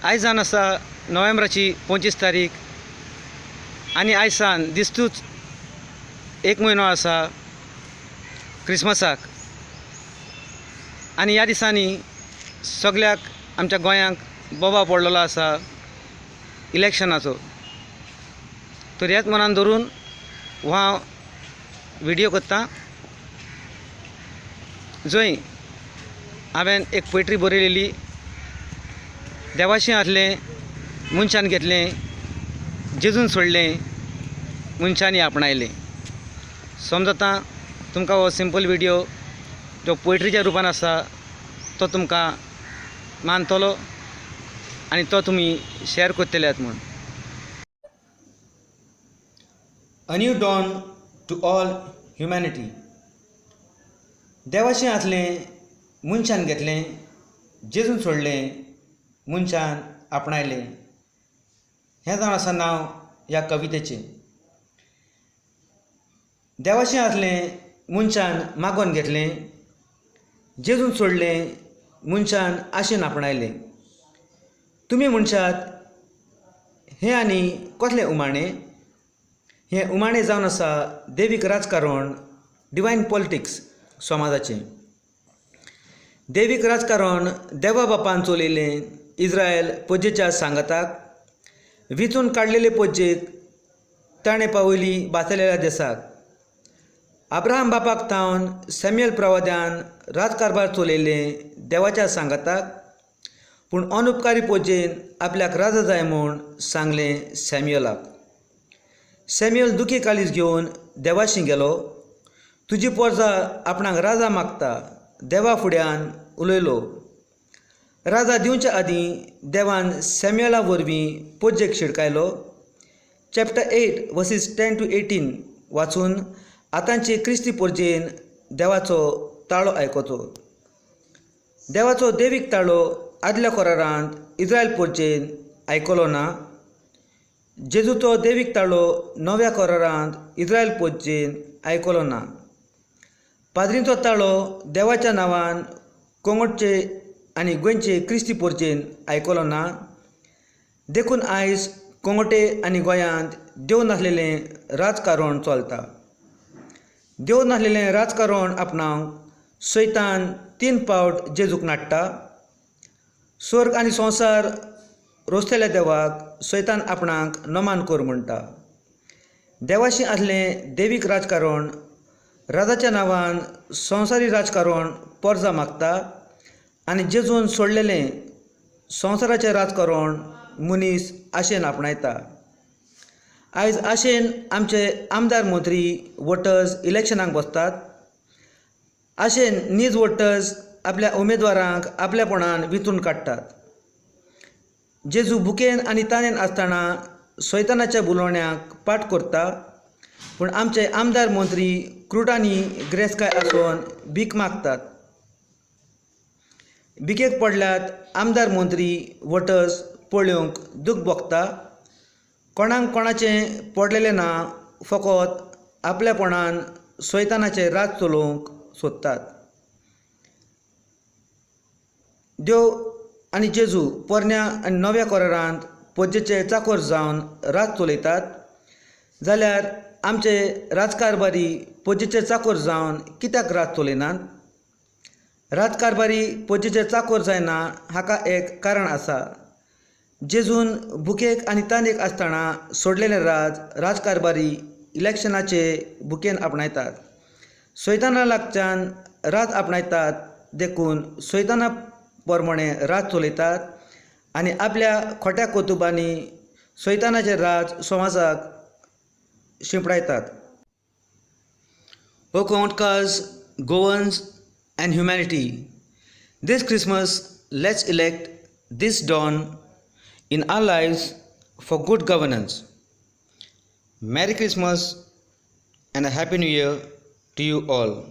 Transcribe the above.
आयज जावन आसा नोव्हेंबराची 25 तारीख आनी आयज सावन दिसतूच एक म्हयनो आसा क्रिसमसाक। आनी ह्या दिसांनी सगळ्याक आमच्या गोंयांक बोबा पडलेलो आसा इलेक्शनाचो। तर ह्याच मनान धरून हो हांव व्हिडियो करता, जंय हांवें एक पोयट्री बरयलेली, देवाशी आसलें मनशान घेतलें, जेजून सोडलें मनशांनी आपणायलें। समजता तुमकां हो सिंपल व्हिडियो जो पोयट्रीच्या रुपान आसा तो तुमकां मानतलो आनी तो तुमी शेअर करतल्यात म्हूण। A new dawn to all humanity. देवाशी आसलें मनशान घेतलें, जेजून सोडलें मनशान आपणायलें, हें जावन आसा नांव ह्या कवितेचें। देवाशी आसलें मनशान मागोन घेतलें, जेजून सोडलें मनशान आशेन आपणायलें। तुमी म्हणशात हें आनी कसलें उमाणें? हें उमाणें जावन आसा देवीक राजकारण, डिवायन पॉलिटिक्स समाजाचें। देवीक राजकारण देवा बापान चलयलें इस्रायल पोजेच्या सांगाताक, विचून काडलेले पोजेक ताणें पावयली बाचलेल्या देसाक। अब्राहम बापाक थावन सॅम्युएल प्रवाद्यान राजकारभार चलयलें देवाच्या सांगाताक, पूण अनउपकारी पोजेन आपल्याक राजा जाय म्हूण सांगलें सॅम्युएलाक। सॅम्युएल दुखी काळीज घेवन देवाशी गेलो, तुजी पोरजा आपणाक राजा मागता, देवा फुड्यान उलयलो। राजा दिवच्या आदीं देवान सॅम्युएला वरवीं पोजेक शिडकायलो। चॅप्टर 8 वर्सीस 10 to 18 वाचून आतांचे क्रिस्ती पोरजेन देवाचो ताळो आयकोचो। देवाचो देवीक ताळो आदल्या कोरारांत इस्रायल पोरजेन आयकलो ना। जेजूचो देवीक ताळो नव्या कोरारांत इस्रायल पोरजेन आयकलो ना। पाद्रींचो ताळो देवाच्या नांवान कोंगडचे आनी गोंयचे क्रिस्ती पोरजेन आयकलो ना। देखून आयज कोंगटे आनी गोंयांत देव नासलेलें राजकारण चलता। देव नासलेलें राजकारण आपणावंक सैतान 3 फावट जेजूक नाडटा। स्वर्ग आनी संवसार रोचलेल्या देवाक सैतान आपणाक नमान कर म्हणटा। देवाशी आसलें देवीक राजकारण राजाच्या नांवान संवसारी राजकारण पोरजा मागता, आनी जेजून सोडलेलें संवसाराचें राजकारण मनीस आशेन आपणायता। आयज आशेन आमचे आमदार मंत्री वोटर्स इलेक्शनाक बसतात। आशेन नीज वोटर्स आपल्या उमेदवारांक आपल्यापणान विचून काडटात। जेजू भुकेन आनी ताणेन आसतना सैतानाच्या बुलवण्यांक पाट करता, पूण आमचे आमदार मंत्री क्रूटांनी गिरेस्तकाय आसोवन भीक मागतात। भिकेक पडल्यात आमदार मंत्री वोटर्स पळोवंक दूख भोगता। कोणाक कोणाचें पडलेलें ना, फकत आपल्यापणान सैतानाचें राज चलोवंक सोदतात। देव आनी जेजू पोरण्या आनी नव्या कोरारांत पोजेचे चाकोर जावन राज चलयतात, जाल्यार आमचे राजकारभारी पोजेचे चाकोर जावन कित्याक राज चलयनात? राजकारभारी पोजेचे चाकोर जायना हाका एक कारण आसा। जेजून भुकेक आनी तानेक आसतना सोडलेलें राजकारभारी इलेक्शनाचे भुकेन आपणायतात। सैताना लागच्यान राज आपणायतात, देखून सैताना पोरमणे राज चलयतात आनी आपल्या खोट्या कोतुबांनी सैतानाचे राज समाजाक शिंपडायतात। O Conquerors, Goans and humanity, this Christmas let's elect this dawn in our lives for good governance. Merry Christmas and a Happy New Year to you all.